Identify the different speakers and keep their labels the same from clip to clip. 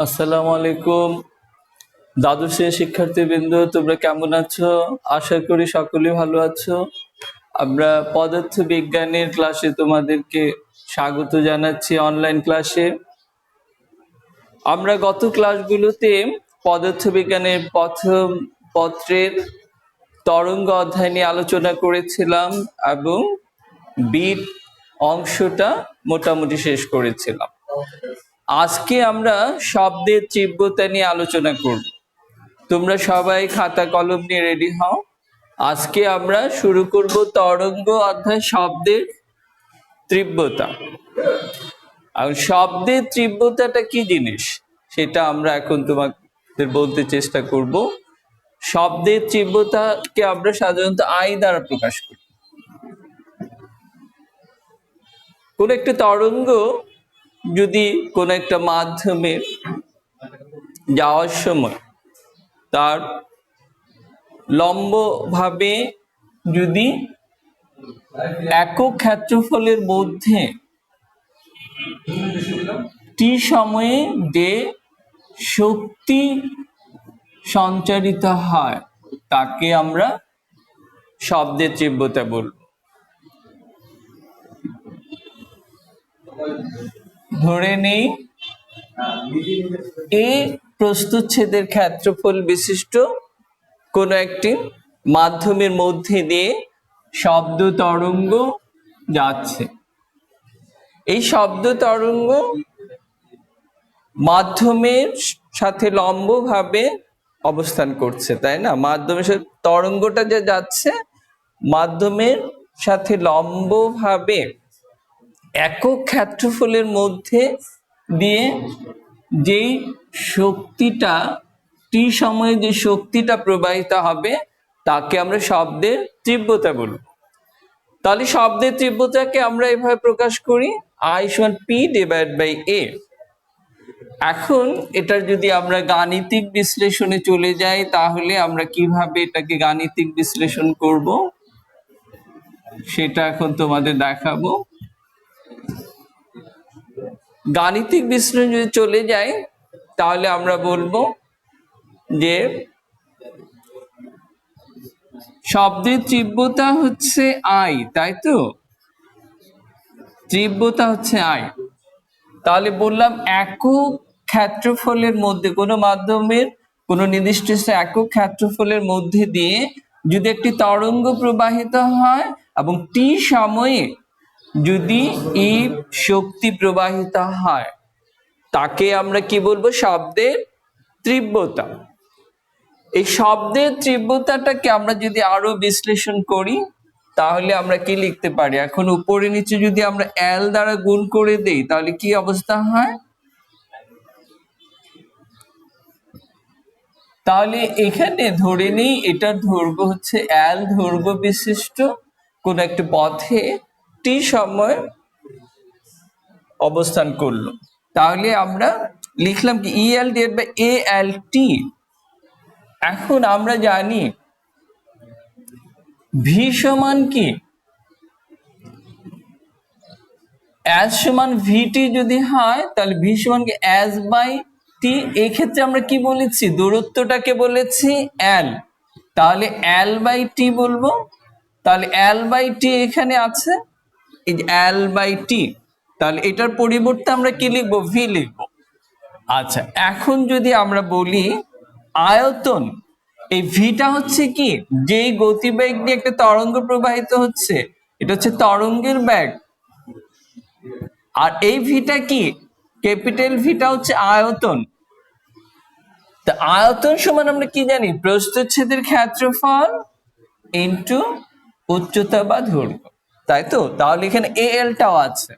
Speaker 1: আসসালামু আলাইকুম দ্বাদশ শ্রেণীর শিক্ষার্থীবৃন্দ, তোমরা কেমন আছো? আশা করি সকলেই ভালো আছো। আমরা পদার্থ বিজ্ঞানের ক্লাসে তোমাদেরকে স্বাগত জানাচ্ছি। অনলাইন ক্লাসে আমরা গত ক্লাসগুলোতে পদার্থ বিজ্ঞানের প্রথম পত্রের তরঙ্গ অধ্যায় নিয়ে আলোচনা করেছিলাম এবং বিট অংশটা মোটামুটি শেষ করেছিলাম। আজকে আমরা শব্দের তীব্রতা নিয়ে আলোচনা করব। তোমরা সবাই খাতা কলম নিয়ে রেডি হও। আজকে আমরা শুরু করব তরঙ্গ অধ্যায় শব্দের তীব্রতা। আর শব্দের তীব্রতাটা কি জিনিস সেটা আমরা এখন তোমাদের বলতে চেষ্টা করব। শব্দের তীব্রতাকে আমরা সাধারণত আই দ্বারা প্রকাশ করি। কোন একটা তরঙ্গ যদি কোন একটা মাধ্যমে যাওয়ার সময় তার লম্বভাবে যদি একক ক্ষেত্রফলের মধ্যে টি সময়ে যে শক্তি সঞ্চারিত হয় তাকে আমরা শব্দের তীব্রতা বলব। ধরে নেই এই প্রস্থচ্ছেদের ক্ষেত্রফল বিশিষ্ট কোন একটি মাধ্যমের মধ্যে দিয়ে শব্দ তরঙ্গ যাচ্ছে। এই শব্দ তরঙ্গ মাধ্যমের সাথে লম্বভাবে অবস্থান করছে, তাই না? মাধ্যমের সাথে তরঙ্গটা যে যাচ্ছে মাধ্যমের সাথে লম্বভাবে একক ক্ষেত্রফলের মধ্যে দিয়ে যেই শক্তিটা টি সময়ে যে শক্তিটা প্রবাহিত হবে তাকে আমরা শব্দের তীব্রতা বলব। তাহলে শব্দের তীব্রতাকে আমরা এভাবে প্রকাশ করি, I সমান P ডিভাইড বাই A। এখন এটার যদি আমরা গাণিতিক বিশ্লেষণে চলে যাই তাহলে আমরা কিভাবে এটাকে গাণিতিক বিশ্লেষণ করব সেটা এখন তোমাদের দেখাবো। গাণিতিক বিশ্লেষণ যদি চলে যাই তাহলে আমরা বলবো যে শব্দের তীব্রতা হচ্ছে আই, তাই তো? তীব্রতা হচ্ছে আই। তাহলে বললাম একক ক্ষেত্রফলের মধ্যে কোনো মাধ্যমের কোনো নির্দিষ্ট একক ক্ষেত্রফলের মধ্যে দিয়ে যদি একটি তরঙ্গ প্রবাহিত হয় এবং টি সময়ে যদি এই শক্তি প্রবাহিত হয় তাকে আমরা কি বলবো? শব্দের তীব্রতা। এই শব্দের তীব্রতাটাকে আমরা যদি আরো বিশ্লেষণ করি তাহলে আমরা কি লিখতে পারি? এখন উপরে নিচে যদি আমরা এল দ্বারা গুণ করে দেই তাহলে কি অবস্থা হয়? তাহলে এখানে ধরে নিই এটার দৈর্ঘ্য হচ্ছে এল দৈর্ঘ্য বিশিষ্ট কোন একটা পথে টি সময় অবস্থান করলো। তাহলে আমরা লিখলাম কি EL ডিভাইড বাই ALT। এখন আমরা জানি ভি সমান কি এস সমান ভিটি যদি হয় তাহলে ভি সমান কি এস বাই টি। এই ক্ষেত্রে আমরা কি বলেছি? দূরত্বটাকে বলেছি এল, তাহলে এল বাই টি বলবো। তাহলে এল বাই টি এখানে আছে, এই যে এল বাই টি, তাহলে এটার পরিবর্তে আমরা কি লিখবো? ভি লিখবো। আচ্ছা, এখন যদি আমরা বলি আয়তন, এই ভিটা হচ্ছে কি যেই গতিবেগ নিয়ে একটা তরঙ্গ প্রবাহিত হচ্ছে এটা হচ্ছে তরঙ্গের বেগ, আর এই ভিটা কি ক্যাপিটাল ভিটা হচ্ছে আয়তন। তা আয়তন সমান আমরা কি জানি? প্রস্থচ্ছেদের ক্ষেত্রফল ইনটু উচ্চতা বা দৈর্ঘ্য, তাই তো? তাহলে এখানে এল টাও আছে।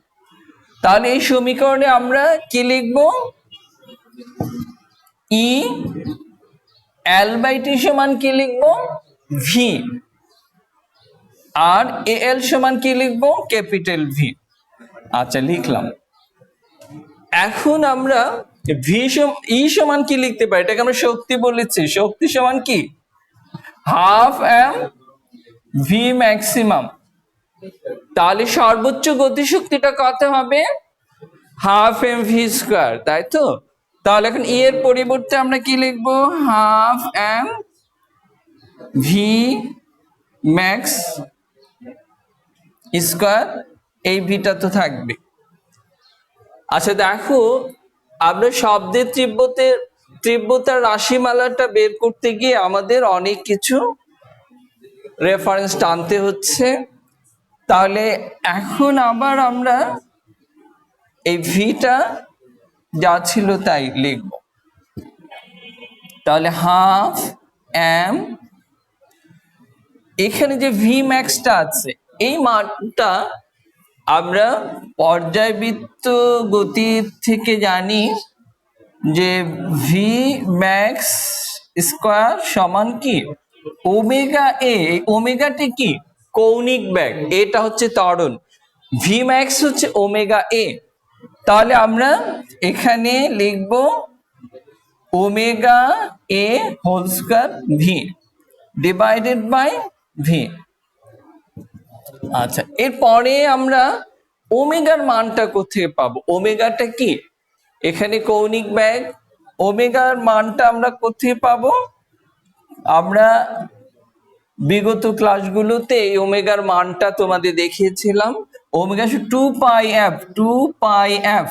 Speaker 1: তাহলে এই সমীকরণে আমরা কি লিখবো? ই এল বাই টি সমান কি লিখবো? ভি। আর এল সমান কি লিখবো? Capital V. আচ্ছা, লিখলাম। এখন আমরা ই সমান কি লিখতে পারি? এটাকে আমরা শক্তি বলেছি। শক্তি সমান কি? Half M V maximum. তাহলে সর্বোচ্চ গতিশক্তিটা কত হবে? হাফ এম ভি স্কোয়ার, তাই তো? তাহলে এখন ই এর পরিবর্তে আমরা কি লিখবো, half M V max square, এই ভিটা তো থাকবে। আচ্ছা দেখো, আমরা শব্দের তীব্রতার রাশিমালাটা বের করতে গিয়ে আমাদের অনেক কিছু রেফারেন্স টানতে হচ্ছে। তাহলে এখন আবার আমরা এই ভিটা যা ছিল তাই লিখব। তাহলে হাফ এম, এখানে যে ভি ম্যাক্সটা আছে এই মানটা আমরা পর্যায়বৃত্ত গতির থেকে জানি যে ভি ম্যাক্স স্কোয়ার সমান কি ওমেগা এ। ওমেগাটি কি কৌণিক বেগ, এটা হচ্ছে ত্বরণ, ভি ম্যাক্স হচ্ছে ওমেগা এ। তাহলে আমরা এখানে লিখব omega A whole square V divided by V. আচ্ছা, এরপরে আমরা ওমেগার মানটা কোথায় পাবো? ওমেগাটা কি এখানে কৌণিক বেগ, ওমেগার মানটা আমরা কোথায় পাবো? আমরা বিগত ক্লাসগুলোতে এই ওমেগার মানটা তোমাদের দেখিয়েছিলাম। ওমেগা 2 পাই এফ, 2 পাই এফ।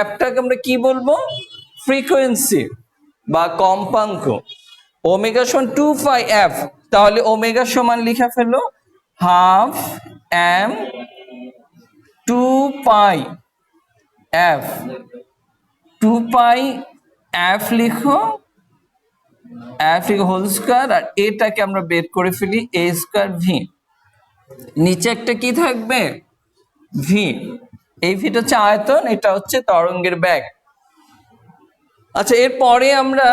Speaker 1: এফটাকে আমরা কি বলবো? ফ্রিকোয়েন্সি বা কম্পাঙ্ক। ওমেগা সমান 2 পাই এফ, তাহলে ওমেগা সমান লিখে ফেলো হাফ এম 2 পাই এফ। 2 পাই এফ লিখো, এফ হোল স্কোয়ার, আর এটাকে আমরা বের করে ফেলি এ স্কোয়ার ভি। নিচে একটা কি থাকবে? ভি। এই ভিটা হচ্ছে আয়তন, এটা হচ্ছে তরঙ্গের বেগ। আচ্ছা, এরপরে আমরা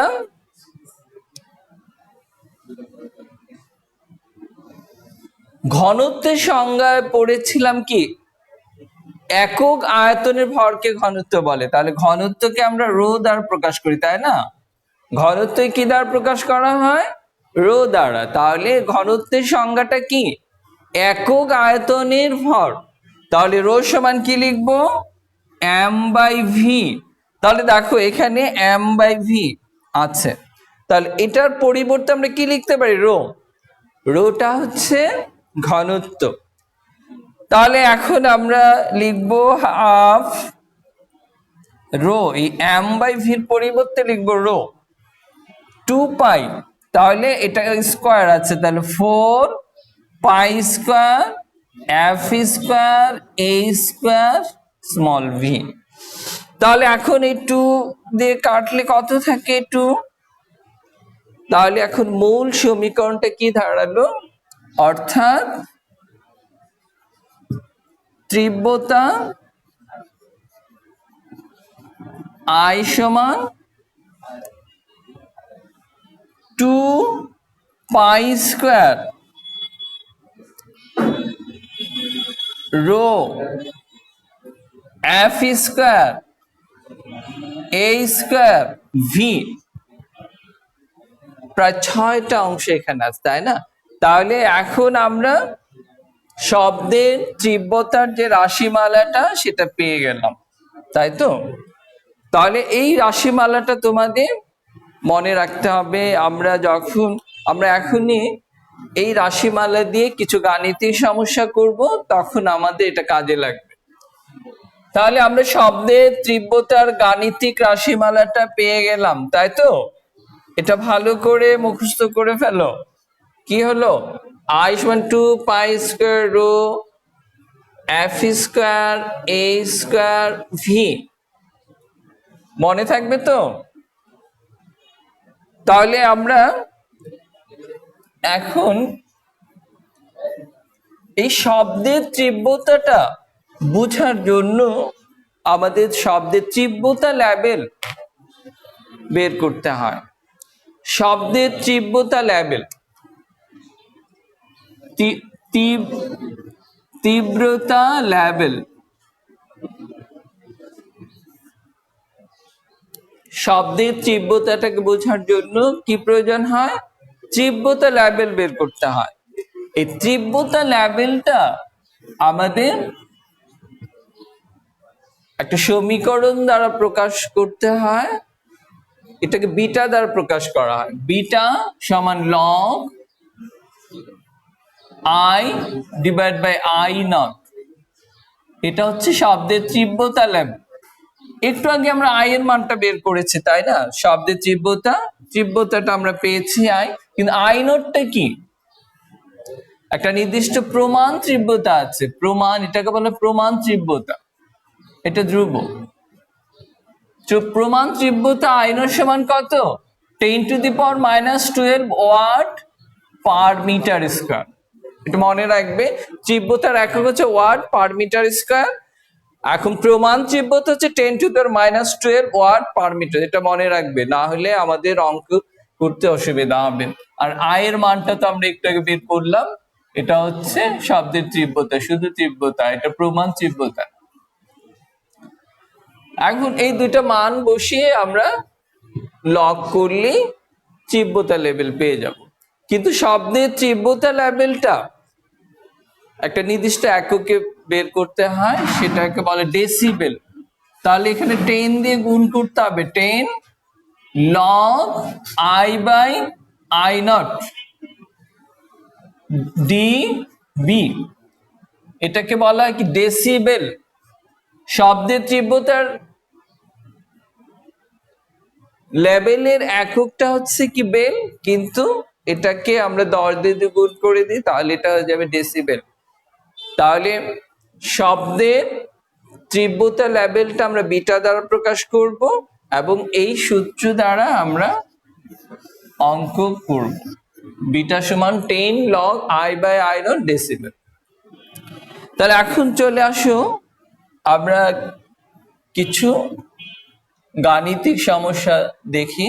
Speaker 1: ঘনত্বের সংজ্ঞায় পড়েছিলাম কি একক আয়তনের ভরকে ঘনত্ব বলে। তাহলে ঘনত্বকে আমরা রো দ্বারা প্রকাশ করি, তাই না? ঘনত্ব কি দ্বারা প্রকাশ করা হয়? রো দ্বারা। তাহলে ঘনত্বের সংজ্ঞাটা কি একক আয়তনের ভর। তাহলে রো সমান কি লিখবো? M by V. তাহলে দেখো এখানে এম বাই ভি আছে, তাহলে এটার পরিবর্তে আমরা কি লিখতে পারি? রো। রোটা হচ্ছে ঘনত্ব। তাহলে এখন আমরা লিখবো হাফ রো, এই এম বাই ভির পরিবর্তে লিখবো রো 2 পাই। তাহলে এটা স্কোয়ার আছে, তাহলে 4 পাই square F square A square small V. তাহলে এখন এই 2 দিয়ে কাটলে কত থাকে? 2। তাহলে এখন মূল সমীকরণটা কি দাঁড়ালো? অর্থাৎ তীব্রতা আই সমান 2 pi square rho F square A square V. প্রায় 6টা অংশ এখানে আছে, তাই না? তাহলে এখন আমরা শব্দের তীব্রতার যে রাশিমালাটা সেটা পেয়ে গেলাম, তাই তো? তাহলে এই রাশিমালাটা তোমাদের মনে রাখতে হবে। আমরা এখনই এই রাশিমালা দিয়ে কিছু গাণিতিক সমস্যা করব, তখন আমাদের এটা কাজে লাগবে। তাহলে আমরা শব্দের তীব্রতার গাণিতিক রাশিমালাটা পেয়ে গেলাম, তাই তো? এটা ভালো করে মুখস্থ করে ফেলো। কি হলো? আই সমান 2 pi square rho F square A square V. মনে থাকবে তো? তাহলে আমরা এখন এই শব্দের তীব্রতাটা বোঝার জন্য আমাদের শব্দের তীব্রতা লেভেল বের করতে হয়। শব্দের তীব্রতা লেভেল, তীব্রতা লেভেল, শব্দের তীব্রতাটাকে বোঝার জন্য কি প্রয়োজন হয়? তীব্রতা লেভেল বের করতে হয়। এই তীব্রতা লেভেলটা আমাদের একটা সমীকরণ দ্বারা প্রকাশ করতে হয়, এটাকে বিটা দ্বারা প্রকাশ করা হয়। বিটা সমান log I divide by I nought, এটা হচ্ছে শব্দের তীব্রতা লেভেল। একটু আগে আমরা আই এর মানটা বের করেছি তাই না, শব্দের তীব্রতাটা আমরা পেয়েছি আই, কিন্তু আই নটটা কি, একটা নির্দিষ্ট প্রমাণ তীব্রতা আছে, প্রমাণ, এটাকে বলে প্রমাণ তীব্রতা, এটা ধ্রুব। তো প্রমাণ তীব্রতা আই নট সমান কত, 10⁻⁻12 ওয়াট পার মিটার স্কয়ার। এটা মনে রাখবে, তীব্রতার একক হচ্ছে ওয়াট পার মিটার স্কয়ার। এখন প্রমাণ তীব্রতা হচ্ছে 10⁻12 ওয়াট পার মিটার, এটা মনে রাখবে, না হলে আমাদের অঙ্ক করতে অসুবিধা হবে। আর আয়ের মানটা তো আমরা একটু আগে বের করলাম, এটা হচ্ছে শব্দের তীব্রতা, শুধু তীব্রতা, এটা প্রমাণ তীব্রতা। এখন এই দুইটা মান বসিয়ে আমরা লগ করলে তীব্রতা লেভেল পেয়ে যাব। কিন্তু শব্দের তীব্রতা লেভেলটা একটা নির্দিষ্ট এককে বের করতে হয়, সেটাকে বলে ডেসিবেল। তাহলে এখানে 10 দিয়ে গুণ করতে হবে, 10 log I by I nought D B, এটাকে বলা হয় কি ডেসিবেল। শব্দের তীব্রতার লেভেলের এককটা হচ্ছে কি বেল, কিন্তু এটাকে আমরা 10 দিয়ে গুণ করে দিই, তাহলে এটা হয়ে যাবে ডেসিবেল। তাহলে শব্দের তীব্রতা লেভেলটা আমরা বিটা দ্বারা প্রকাশ করব এবং এই সূত্র দ্বারা আমরা অঙ্ক করব। বিটা সমান 10 log I by I nought decibel. তাহলে এখন চলে আসো আমরা কিছু গাণিতিক সমস্যা দেখি।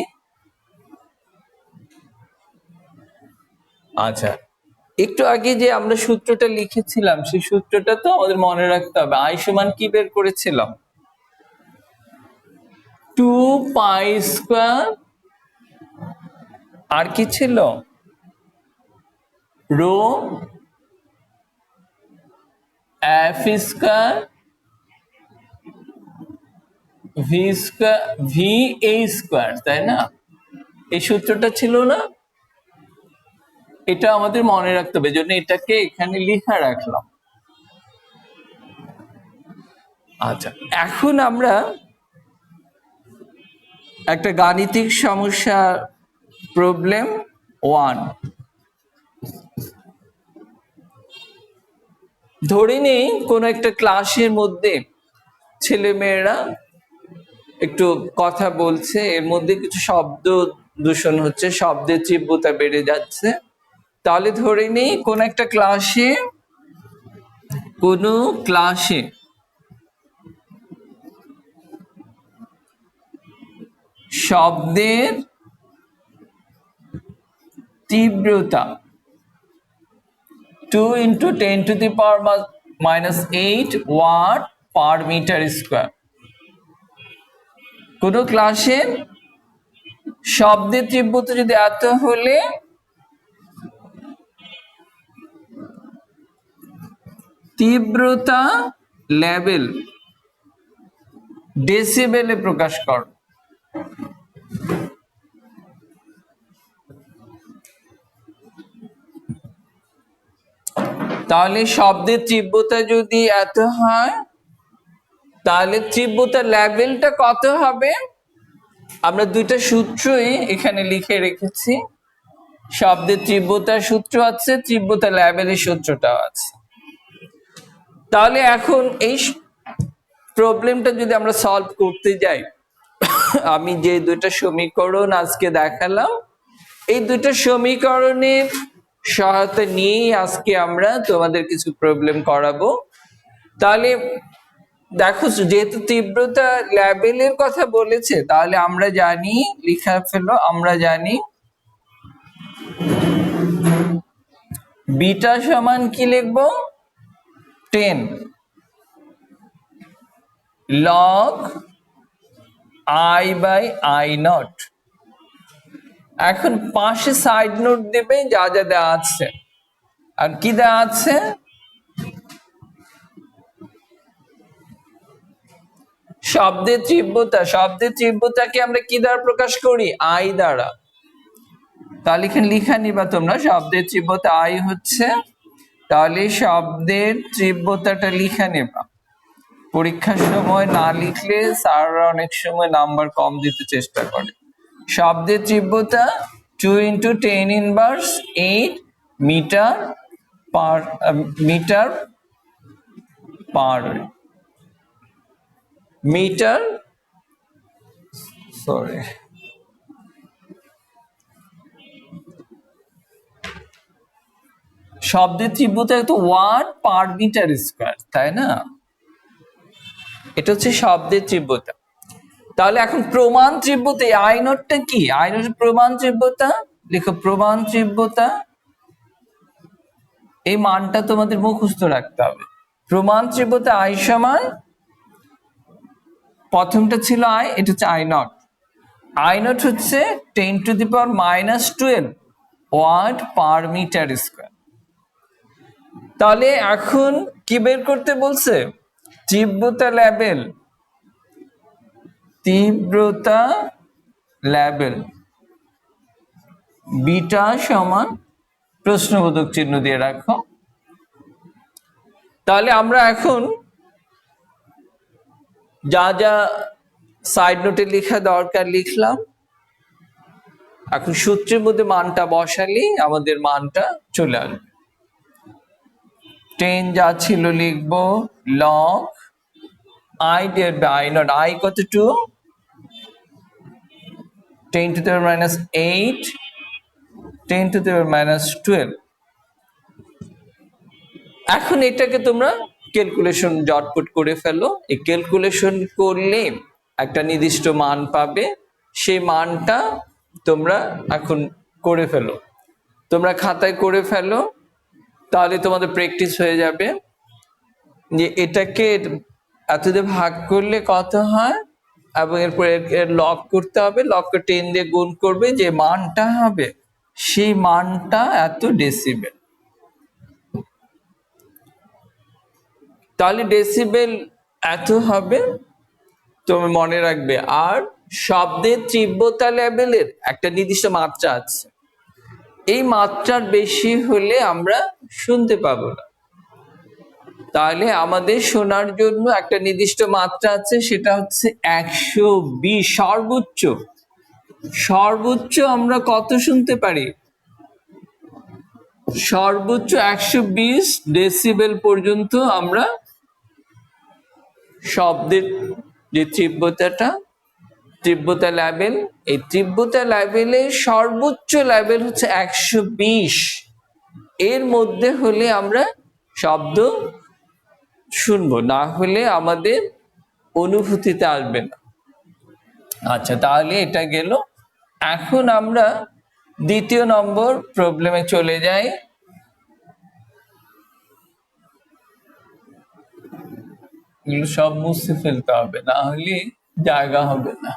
Speaker 1: আচ্ছা, একটু আগে যে আমরা সূত্রটা লিখেছিলাম, সেই সূত্রটা তো আমাদের মনে রাখতে হবে। আই সমান কি বের করেছিলাম, 2π², আর কি ছিল, রো f² v² তাই না, এই সূত্রটা ছিল না, এটা আমাদের মনে রাখতে হবে, জন্য এটাকে এখানে লিখে রাখলাম। আচ্ছা, এখন আমরা একটা গাণিতিক সমস্যা, প্রবলেম 1। ধরে নেই কোন একটা ক্লাসের মধ্যে ছেলেমেয়েরা একটু কথা বলছে, এর মধ্যে কিছু শব্দ দূষণ হচ্ছে, শব্দের তীব্রতা বেড়ে যাচ্ছে। তাহলে ধরে নেই কোন একটা ক্লাসে শব্দের তীব্রতা 2 × 10⁻⁻8 ওয়াট পার মিটার স্কয়ার। কোন ক্লাসের শব্দের তীব্রতা যদি এত হলে তীব্রতা লেভেল ডেসিবেলে প্রকাশ কর। তাহলে শব্দের তীব্রতা যদি এত হয়, তাহলে তীব্রতা লেভেলটা কত হবে, আমরা দুইটা সূত্রই এখানে লিখে রেখেছি। শব্দের তীব্রতার সূত্র আছে, তীব্রতা লেভেলের সূত্রটাও আছে। তাহলে এখন এই প্রবলেমটা যদি আমরা সলভ করতে যাই, আমি যে দুইটা সমীকরণ আজকে দেখালাম, এই দুইটা সমীকরণের সহায়তা নিয়েই আজকে আমরা তোমাদের কিছু প্রবলেম করাবো। তাহলে দেখো, যেহেতু তীব্রতা লেভেলের কথা বলেছে, তাহলে আমরা জানি, লিখা ফেলো, আমরা জানি বিটা সমান কি লিখবো, 10 log I by I nought. এখন পাশে সাইড নোট দেবে যা যা দেওয়া আছে। আর কি দেওয়া আছে, শব্দের তীব্রতাকে আমরা কি দ্বারা প্রকাশ করি? আই দ্বারা। তাহলে এখানে লিখা নিবা তোমরা, শব্দের তীব্রতা আই হচ্ছে, তাহলে শব্দের তীব্রতাটা লিখা নেবা। পরীক্ষার সময় না লিখলে স্যাররা অনেক সময় নাম্বার কম দিতে চেষ্টা করে। শব্দের তীব্রতা 2 × 10⁻8 মিটার পার মিটার, সরি, শব্দের তীব্রতা তো ওয়াট পার মিটার স্কয়ার, তাই না? এটা হচ্ছে শব্দের তীব্রতা। তাহলে এখন প্রমাণ তীব্রতা, আই নোটটা কি? আই নোট প্রমাণ তীব্রতা, লিখো প্রমাণ তীব্রতা। এই মানটা তোমাদের মুখস্থ রাখতে হবে। প্রমাণ তীব্রতা আই সমান, প্রথমটা ছিল আই, এটা হচ্ছে আই নট। আই নট হচ্ছে 10⁻⁻12 ওয়াট পার মিটার স্কয়ার। তাহলে এখন কি বের করতে বলছে? তীব্রতা লেভেল বিটা সমান প্রশ্নবোধক চিহ্ন দিয়ে রাখো। তাহলে আমরা এখন যা যা সাইড নোটে লেখা দরকার লিখলাম। এখন সূত্রের মধ্যে মানটা বসালেই আমাদের মানটা চলে আসবে। 10 যা ছিল লিখবো log I divided by I naught। I কত? 2, 10⁻⁸, 10⁻⁻12। এখন এটাকে তোমরা ক্যালকুলেশন জটপট করে ফেলো। এই ক্যালকুলেশন করলে একটা নির্দিষ্ট মান পাবে, সেই মানটা তোমরা এখন করে ফেলো, তোমরা খাতায় করে ফেলো। তাহলে তোমাদের প্র্যাকটিস হয়ে যাবে যে এটাকে এত দিয়ে ভাগ করলে কত হয়, এবং এরপর লগ করতে হবে, লগকে 10 দিয়ে গুণ করবে, যে মানটা হবে সেই মানটা এত ডেসিবেল। তাহলে ডেসিবেল এত হবে, তুমি মনে রাখবে। আর শব্দের তীব্রতা লেভেলের একটা নির্দিষ্ট মাত্রা আছে, এই মাত্রার বেশি হলে আমরা শুনতে পাবো না। তাহলে আমাদের শোনার জন্য একটা নির্দিষ্ট মাত্রা আছে, সেটা হচ্ছে 120। সর্বোচ্চ আমরা কত শুনতে পারি? সর্বোচ্চ 120 ডেসিবেল পর্যন্ত আমরা শব্দের যে তীব্রতা লেভেল, এই তীব্রতা লেভেলের সর্বোচ্চ লেভেল হচ্ছে 120। এর মধ্যে হলে আমরা শব্দ শুনবো, না হলে আমাদের অনুভূতিতে আসবে না। আচ্ছা, তাহলে এটা গেল। এখন আমরা দ্বিতীয় নম্বর প্রবলেমে চলে যাই। এগুলো সব মুছে ফেলতে হবে, না হলে জায়গা হবে না।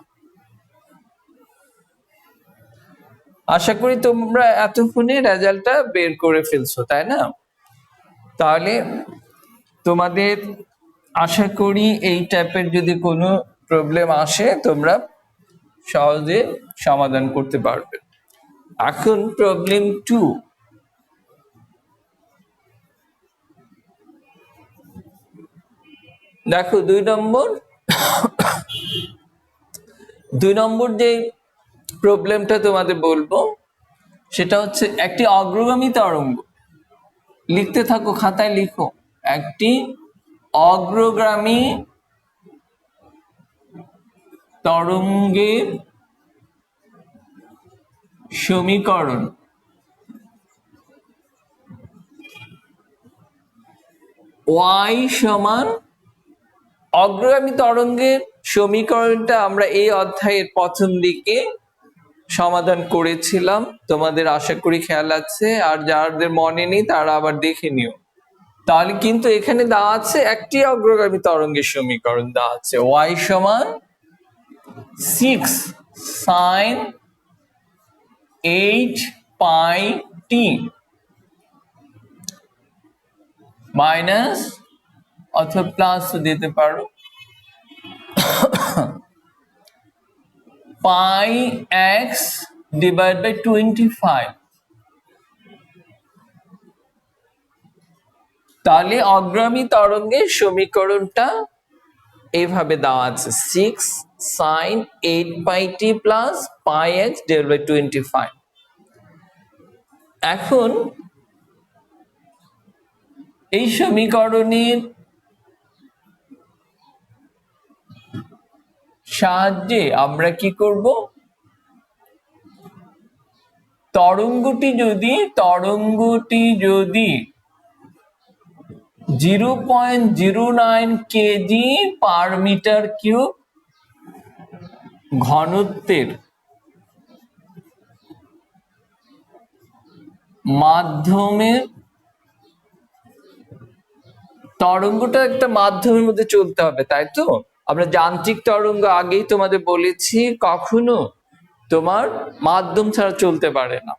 Speaker 1: আশা করি তোমরা এতক্ষণে রেজাল্টটা বের করে ফেলছো, তাই না? তাহলে তোমাদের আশা করি এই টাইপের যদি কোনো প্রবলেম আসে তোমরা সহজে সমাধান করতে পারবে। এখন প্রবলেম 2। দেখো 2 নম্বর যে প্রবলেমটা তোমাদের বলবো সেটা হচ্ছে একটি অগ্রগামী তরঙ্গ। লিখতে থাকো, খাতায় লিখো। একটি অগ্রগামী তরঙ্গের সমীকরণ y সমান, অগ্রগামী তরঙ্গের সমীকরণটা আমরা এই অধ্যায়ের প্রথম দিকে সমাধান করেছিলাম, তোমাদের আশা করি খেয়াল আছে। আর যাদের মনে নেই তারা আবার দেখে নিও। তাহলে কিন্তু এখানে দেওয়া আছে একটি অগ্রগামী তরঙ্গের সমীকরণ দেওয়া আছে, y সমান 6 sin 8πt মাইনাস অথবা প্লাস দিতে পারো পাই এক্স ডিভাইড বাই 25। তাহলে অগ্রগামী তরঙ্গের সমীকরণটা এইভাবে দেওয়া আছে 6 sin 8 pi t plus pi X divide by 25। এখন এই সমীকরণের সাহায্যে আমরা কি করব, তরঙ্গটি যদি 0.09 কেজি পার মিটার কিউব ঘনত্বের মাধ্যমে, তরঙ্গটা একটা মাধ্যমের মধ্যে চলতে হবে, তাই তো? আমরা যান্ত্রিক তরঙ্গ আগেই তোমাদের বলেছি কখনো তোমার মাধ্যম ছাড়া চলতে পারে না,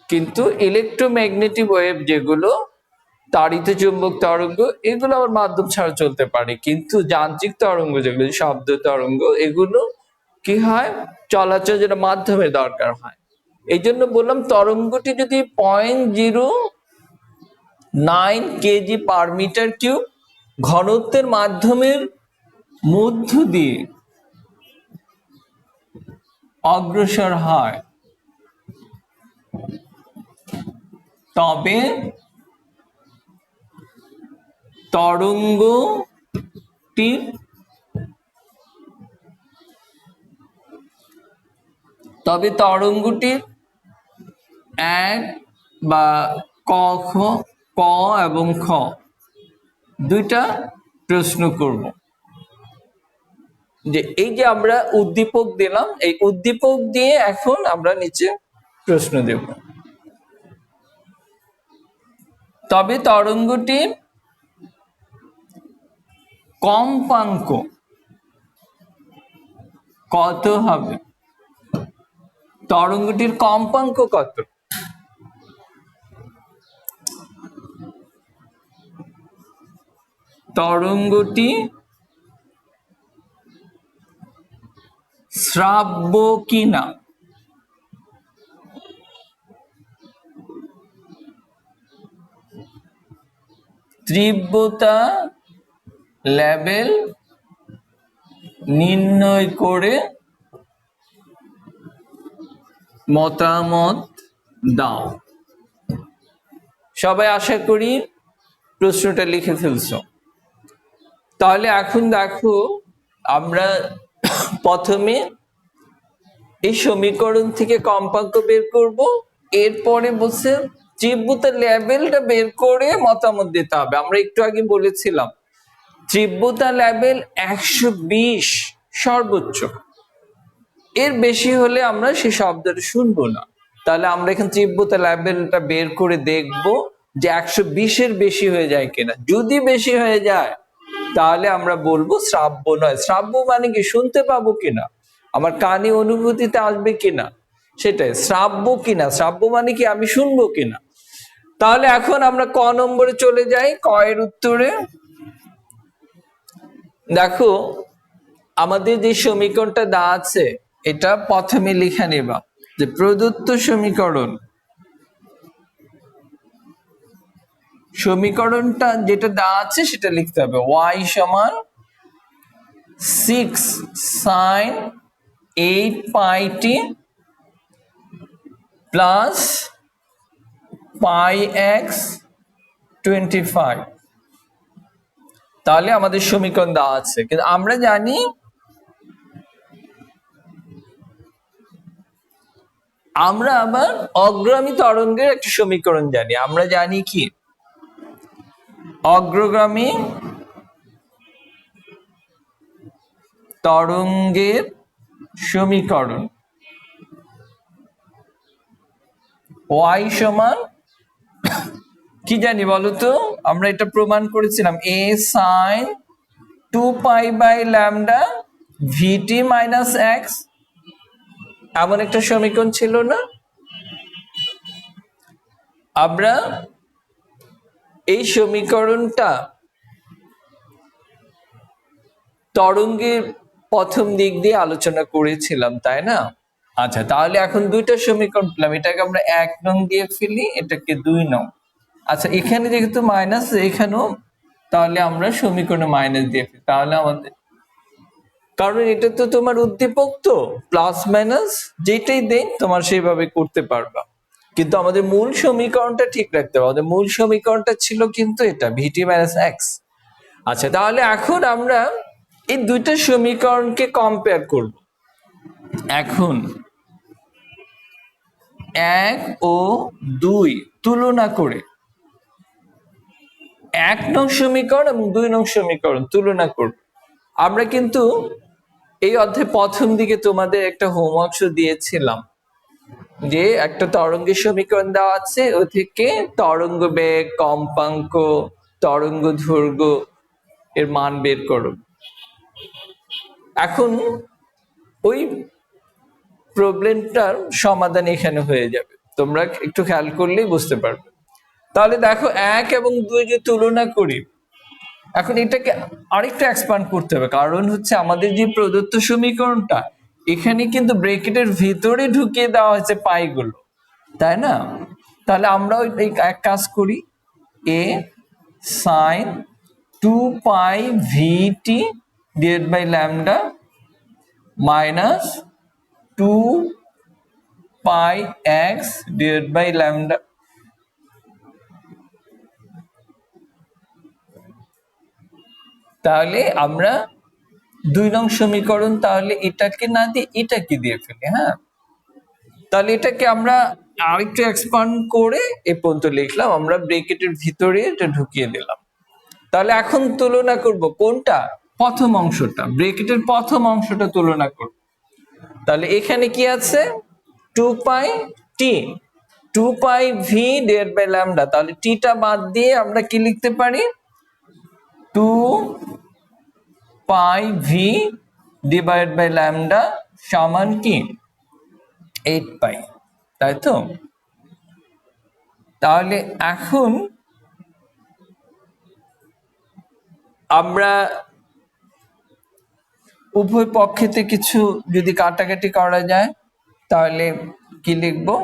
Speaker 1: কিন্তু ইলেকট্রোম্যাগনেটিক ওয়েভ যেগুলো, তাড়িত চুম্বক তরঙ্গ, এগুলো আবার মাধ্যম ছাড়া চলতে পারে। কিন্তু যান্ত্রিক তরঙ্গ যেগুলো, শব্দ তরঙ্গ, এগুলো কি হয়, চলাচল যেটা মাধ্যমের দরকার হয়। এই জন্য বললাম তরঙ্গটি যদি 0.09 কেজি পার মিটার কিউব ঘনত্বের মাধ্যমের মধ্য দিয়ে অগ্রসর হয়, তবে তরঙ্গটির এক বা ক এবং খ দুইটা প্রশ্ন করব, যে এই যে আমরা উদ্দীপক দিলাম, এই উদ্দীপক দিয়ে এখন আমরা নিচে প্রশ্ন দেব। তবে তরঙ্গটির কম্পাঙ্ক কত হবে? তরঙ্গটির কম্পাঙ্ক কত? তরঙ্গটি শ্রাব্য কিনা, তীব্রতা লেভেল নির্ণয় করে মতামত দাও। সবাই আশা করি প্রশ্নটা লিখে ফেলছো। তাহলে এখন দেখো, আমরা প্রথমে এই সমীকরণ থেকে কম্পাঙ্ক বের করব, এরপরে বলছে তীব্রতা লেভেলটা বের করে মতামত দিতে হবে। আমরা একটু আগে বলেছিলাম তীব্রতা লেভেল 120 সর্বোচ্চ, এর বেশি হলে আমরা সেই শব্দটা শুনবো না। তাহলে আমরা এখন তীব্রতা লেভেলটা বের করে দেখব যে 120-এর বেশি হয়ে যায় কিনা। যদি বেশি হয়ে যায় তাহলে আমরা বলবো শ্রাব্য নয়। শ্রাব্য মানে কি, শুনতে পাবো কিনা, আমার কানে অনুভূতিতে আসবে কিনা, সেটাই শ্রাব্য কিনা। শ্রাব্য মানে কি, আমি শুনবো কিনা। তাহলে এখন আমরা ক নম্বরে চলে যাই, ক এর উত্তরে। দেখো আমাদের যে সমীকরণটা দেওয়া আছে, এটা প্রথমে লিখে নেবা যে প্রদত্ত সমীকরণটা যেটা দেওয়া আছে সেটা লিখতে হবে। y সমান 6 sin 8 pi t plus pi x 25। তাহলে আমাদের সমীকরণ দেওয়া আছে, কিন্তু আমরা জানি আমরা আবার অগ্রগামী তরঙ্গের একটা সমীকরণ জানি। আমরা জানি কি, অগ্রগামী তরঙ্গের সমীকরণ y সমান কি জানি বলতো? আমরা এটা প্রমাণ করেছিলাম, a sin 2 pi by lambda vt minus x, এমন একটা সমীকরণ ছিল না? আমরা এই সমীকরণটা তরঙ্গের প্রথম দিক দিয়ে আলোচনা করেছিলাম, তাই না? আচ্ছা, তাহলে এখন দুইটা সমীকরণ পেলাম, এটাকে আমরা 1 নং দিয়ে ফেলি, এটাকে 2 নং। আচ্ছা, এখানে যেহেতু মাইনাস, এখানেও তাহলে আমরা সমীকরণে মাইনাস দিয়ে ফেলি, তাহলে আমাদের, কারণ এটা তো তোমার উদ্দীপক, তো প্লাস মাইনাস যেটাই দেই তোমার সেইভাবে করতে পারবা। কিন্তু আমাদের মূল সমীকরণটা ঠিক রাখতে হবে। আমাদের মূল সমীকরণটা ছিল কিন্তু এটা ভিটি মাইনাস এক্স। আচ্ছা, তাহলে এখন আমরা এই দুইটা সমীকরণকে কম্পেয়ার করব। এখন 1 ও 2 তুলনা করে, 1 নং সমীকরণ এবং 2 নং সমীকরণ তুলনা করব। আমরা কিন্তু এই অধ্যায়ে প্রথম দিকে তোমাদের একটা হোমওয়ার্ক দিয়েছিলাম যে একটা তরঙ্গের সমীকরণ দেওয়া আছে, ও থেকে তরঙ্গ বেগ, কম্পাঙ্ক, তরঙ্গ দৈর্ঘ্য এর মান বের করো। এখন ওই প্রবলেমটার সমাধান এখানে হয়ে যাবে, তোমরা একটু খেয়াল করলেই বুঝতে পারবে। তাহলে দেখো 1 এবং 2 যে তুলনা করি, এখন এটাকে আরেকটু এক্সপ্যান্ড করতে হবে, কারণ হচ্ছে আমাদের যে প্রদত্ত সমীকরণটা এখানে কিন্তু ব্র্যাকেটের ভিতরে ঢুকিয়ে দেওয়া হয়েছে পাইগুলো, তাই না? তাহলে আমরা এই এক কাজ করি, a sin 2 pi V T divided by lambda minus 2 pi X divided by lambda. তাহলে আমরা 2 নং সমীকরণ তাহলে এটাকে না দিয়ে এটাকে দিয়ে ফেলি। হ্যাঁ, তাহলে এটাকে আমরা আরেকটু এক্সপ্যান্ড করে এ পর্যন্ত লিখলাম, আমরা ব্র্যাকেটের ভিতরে এটা ঢুকিয়ে দিলাম। তাহলে এখন তুলনা করব কোনটা, প্রথম অংশটা, ব্র্যাকেটের প্রথম অংশটা তুলনা করব। তাহলে এখানে কি আছে, 2 পাই টি, 2 পাই ভি ডিভাইডেড বাই ল্যামডা। তাহলে টিটা বাদ দিয়ে আমরা কি লিখতে পারি, 2 পাই ভি ডিভাইডেড বাই ল্যামডা সমান কি 8 পাই, তাই তো? তাহলে এখন আমরা উভয় পক্ষেতে কিছু যদি কাটাকাটি করা যায়, তাহলে কি লিখবো,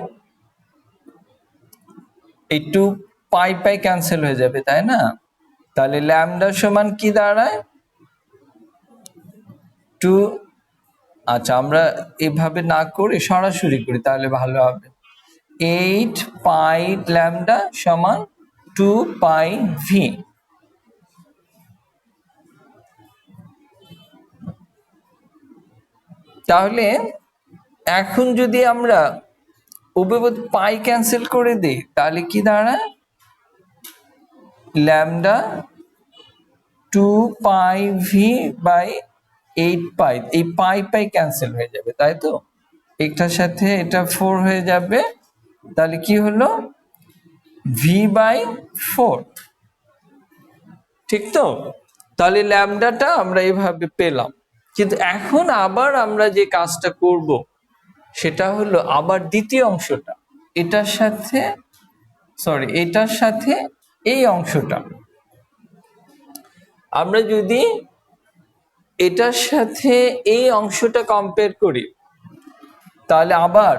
Speaker 1: এই 2 পাই পাই ক্যান্সেল হয়ে যাবে, তাই না? তাহলে ল্যামডা সমান কি দাঁড়ায়, 2, আচ্ছা আমরা এভাবে না করে সরাসরি করি তাহলে ভালো হবে, 8 পাই ল্যামডা সমান 2 পাই ভি। তাহলে এখন যদি আমরা উভয় পাই ক্যান্সেল করে দিই, তাহলে কি দাঁড়ায়, ল্যামডা 2 পাই ভি বাই 8 পাই, এই পাই পাই ক্যান্সেল হয়ে যাবে, তাই তো? একটার সাথে এটা 4 হয়ে যাবে, তাহলে কি হলো, ভি বাই 4, ঠিক তো? তাহলে ল্যামডাটা আমরা এইভাবে পেলাম। কিন্তু এখন আবার আমরা যে কাজটা করব সেটা হলো আবার দ্বিতীয় অংশটা, এটার সাথে এটার সাথে এই অংশটা আমরা যদি এটার সাথে এই অংশটা কম্পেয়ার করি, তাহলে আবার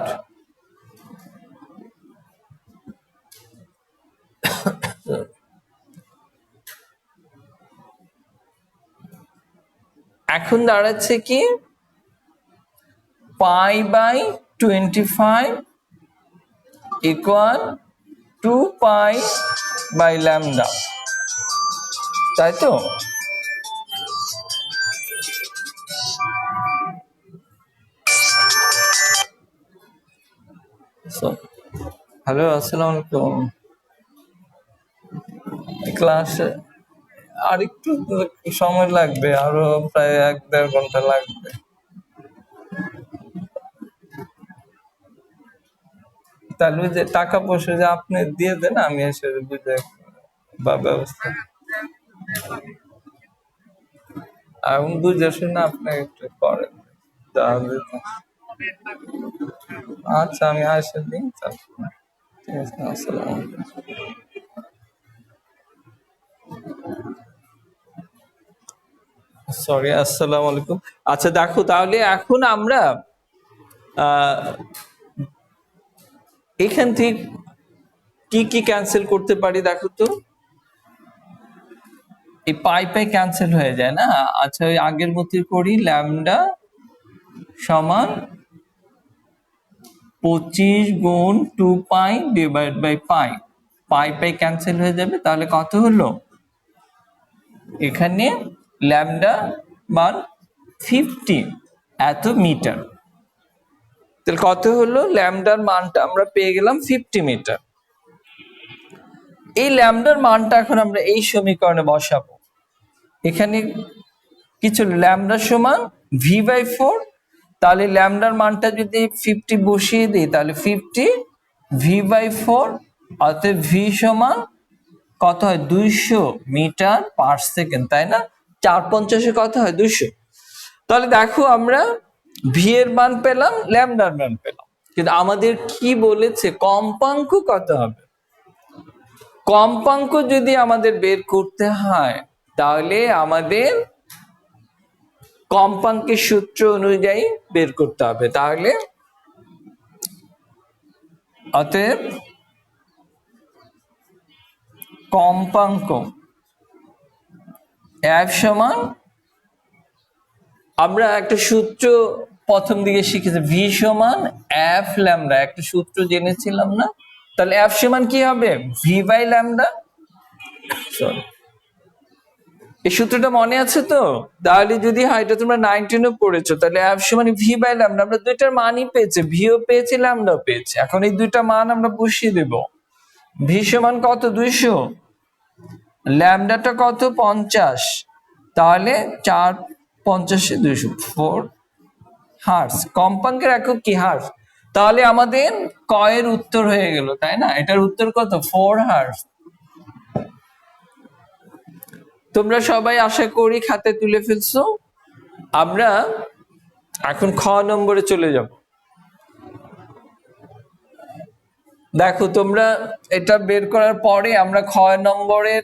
Speaker 1: এখন দাঁড়াচ্ছে কি, pi by 25 equal 2 pi by lambda, তাই তো? হ্যালো, আসসালামু আলাইকুম। ক্লাসে আর একটু সময় লাগবে, আরো প্রায় 1-1.5 ঘন্টা লাগবে। তাহলে যে টাকা পয়সা যে আপনি দিয়ে দেন, আমি এসে বুঝে বা ব্যবস্থা, এখন বুঝে শুনে আপনি একটু করেন তাহলে তো। আচ্ছা, আমি আসে দিন, ঠিক আছে, আসসালামু আলাইকুম। সরি, আসসালামু আলাইকুম। আচ্ছা দেখো, তাহলে এখন আমরা আহ, এখান থেকে কি কি ক্যান্সেল করতে পারি দেখো তো। এই পাই পাই ক্যান্সেল হয়ে যায় না? আচ্ছা, ওই আগের মতোই করি, ল্যামডা সমান 25 গুণ 2 pi divide by pi. Pi pi cancel হয়ে যাবে, তাহলে কত হলো এখানে? ল্যামডা মান 50 এত মিটার। তাহলে কত হলো? ল্যামডার মানটা আমরা পেয়ে গেলাম 50 মিটার। এই ল্যামডার মানটা এখন আমরা এই সমীকরণে বসাবো। এখানে কিছু ল্যামডা সমান v/4, তাহলে ল্যামডার মানটা যদি 50 বসিয়ে দিই তাহলে 50 v/4, অতএব v সমান কত হয়? 200 মিটার পার সেকেন্ড, তাই না? 4×50 কত হয়? 200। তাহলে দেখো, আমরা ভি এর মান পেলাম, ল্যামডার মান পেলাম, কিন্তু আমাদের কি বলেছে? কম্পাঙ্ক কত হবে। কম্পাঙ্ক যদি আমাদের বের করতে হয় তাহলে আমাদের কম্পাঙ্কের সূত্র অনুযায়ী বের করতে হবে। তাহলে অতএব কম্পাঙ্ক এফ সমান, আমরা একটা সূত্র প্রথম দিকে শিখেছি, ভি সমান এফ ল্যামডা, একটা সূত্র জেনেছিলাম না? তাহলে এফ সমান কি হবে? V by lambda. সরি, এই সূত্রটা মনে আছে তো? তাহলে যদি হয়, এটা তোমরা 19-এ পড়েছো, তাহলে এফ সমান ভি বাই ল্যামডা। আমরা দুইটার মানই পেয়েছি, ভিও পেয়েছি, ল্যামডাও পেয়েছি। এখন এই দুইটা মান আমরা বসিয়ে দেব। ভি সমান কত? 200। ল্যামডাটা কত? 50। তাহলে 4×50 200, 4 হার্টজ। কম্পাঙ্কের একক কি? হার্টজ। তাহলে আমাদের কয়ের উত্তর হয়ে গেল, তাই না? এটার উত্তর কত? 4 হার্টজ। তোমরা সবাই আশা করি খাতে তুলে ফেলছো। আমরা এখন খ নম্বরে চলে যাব। দেখো, তোমরা এটা বের করার পরে আমরা খ নম্বরের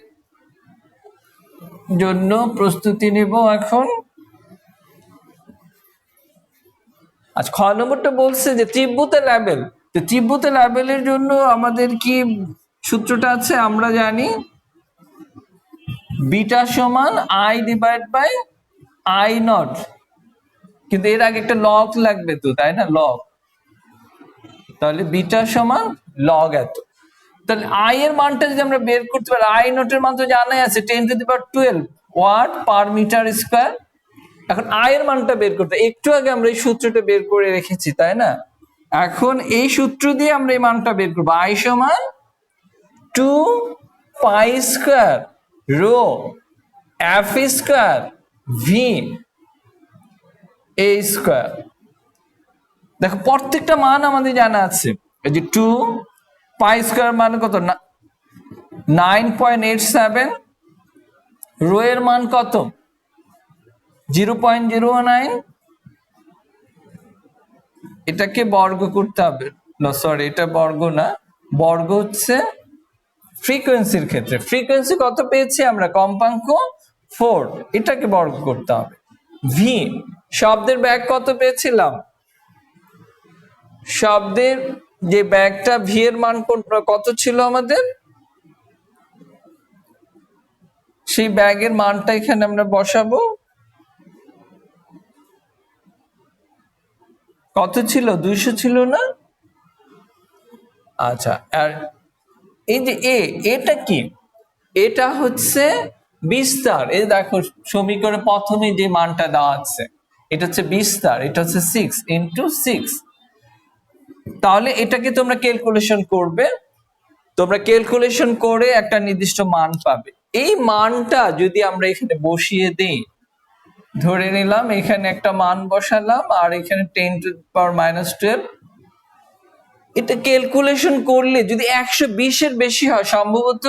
Speaker 1: জন্য প্রস্তুতি নেব এখন। আচ্ছা, খ নম্বরটা বলছে যে তীব্রতা লেভেল। তো তীব্রতা লেভেলের জন্য আমাদের কি সূত্রটা আছে? আমরা জানি বিটা সমান I divide by I nought, কিন্তু এর আগে একটা লগ লাগবে তো, তাই না? লগ। তাহলে বিটা সমান লগ এত। তাহলে আই এর মানটা যদি আমরা বের করতে পারি, আই নটের মান তো জানাই আছে 10⁻12 ওয়াট পার মিটার স্কয়ার। এখন আই এর মানটা বের করতে, একটু আগে আমরা এই সূত্রটা বের করে রেখেছি, তাই না? এখন এই সূত্র দিয়ে আমরা এই মানটা বের করবো। আই সমান 2 pi square rho F square V A square. দেখো, প্রত্যেকটা মান আমাদের জানা আছে। এই যে 2 পাই স্কয়ার মান কত? 9.87। রো এর মান কত? 0.09। এটাকে বর্গ করতে হবে। সরি, এটা বর্গ না, বর্গ হচ্ছে ফ্রিকোয়েন্সির ক্ষেত্রে। ফ্রিকোয়েন্সি কত পেয়েছি আমরা? কম্পাঙ্ক 4, এটাকে বর্গ করতে হবে। ভি, শব্দের ব্যাগ কত পেয়েছিলাম? শব্দের যে ব্যাগটা, ভি এর মান কত ছিল আমাদের? সেই ব্যাগের মানটা এখানে আমরা বসাবো। কত ছিল? 200 ছিল না? আচ্ছা, আর এই যে এটা কি? এটা হচ্ছে বিস্তার। এই দেখো, সমীকরণে প্রথমে যে মানটা দেওয়া আছে, এটা হচ্ছে বিস্তার, এটা হচ্ছে 6 × 6। তাহলে এটাকে তোমরা ক্যালকুলেশন করবে। তোমরা ক্যালকুলেশন করে একটা নির্দিষ্ট মান পাবে। এই মানটা যদি আমরা এখানে বসিয়ে দিই, ধরে নিলাম এখানে একটা মান বসালাম, আর এখানে 10⁻⁻12, এটা ক্যালকুলেশন করলে যদি 120 এর বেশি হয়, সম্ভবত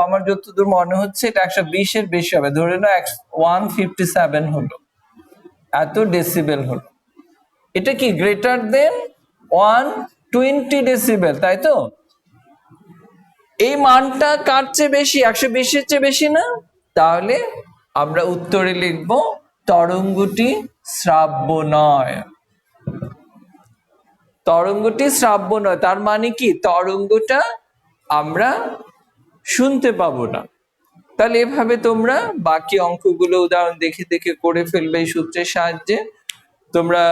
Speaker 1: আমার যতদূর মনে হচ্ছে এটা 120 এর বেশি হবে। ধরে নাও 157 হলো, এত ডেসিবেল হলো। এটা কি গ্রেটার দেন 120 ডেসিবেল, তাই তো? এই মানটা কার চেয়ে বেশি? 120 এর চেয়ে বেশি না? তাহলে আমরা উত্তরে লিখবো তরঙ্গটি শ্রাব্য নয়। তরঙ্গটি শ্রাব্য নয় তার মানে কি, তরঙ্গটা আমরা শুনতে পাবো না। তাহলে এভাবে তোমরা বাকি অঙ্কগুলো উদাহরণ দেখে দেখে করে ফেলবে এই সূত্রের সাহায্যে। তোমরা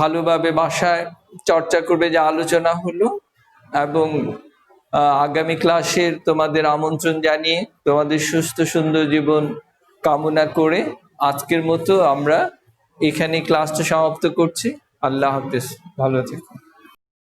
Speaker 1: ভালোভাবে বাসায় চর্চা করবে যে আলোচনা হলো, এবং আগামী ক্লাসের তোমাদের আমন্ত্রণ জানিয়ে তোমাদের সুস্থ সুন্দর জীবন কামনা করে আজকের মতো আমরা এখানে ক্লাসটা সমাপ্ত করছি। আল্লাহ হাফেজ, ভালো থেকো।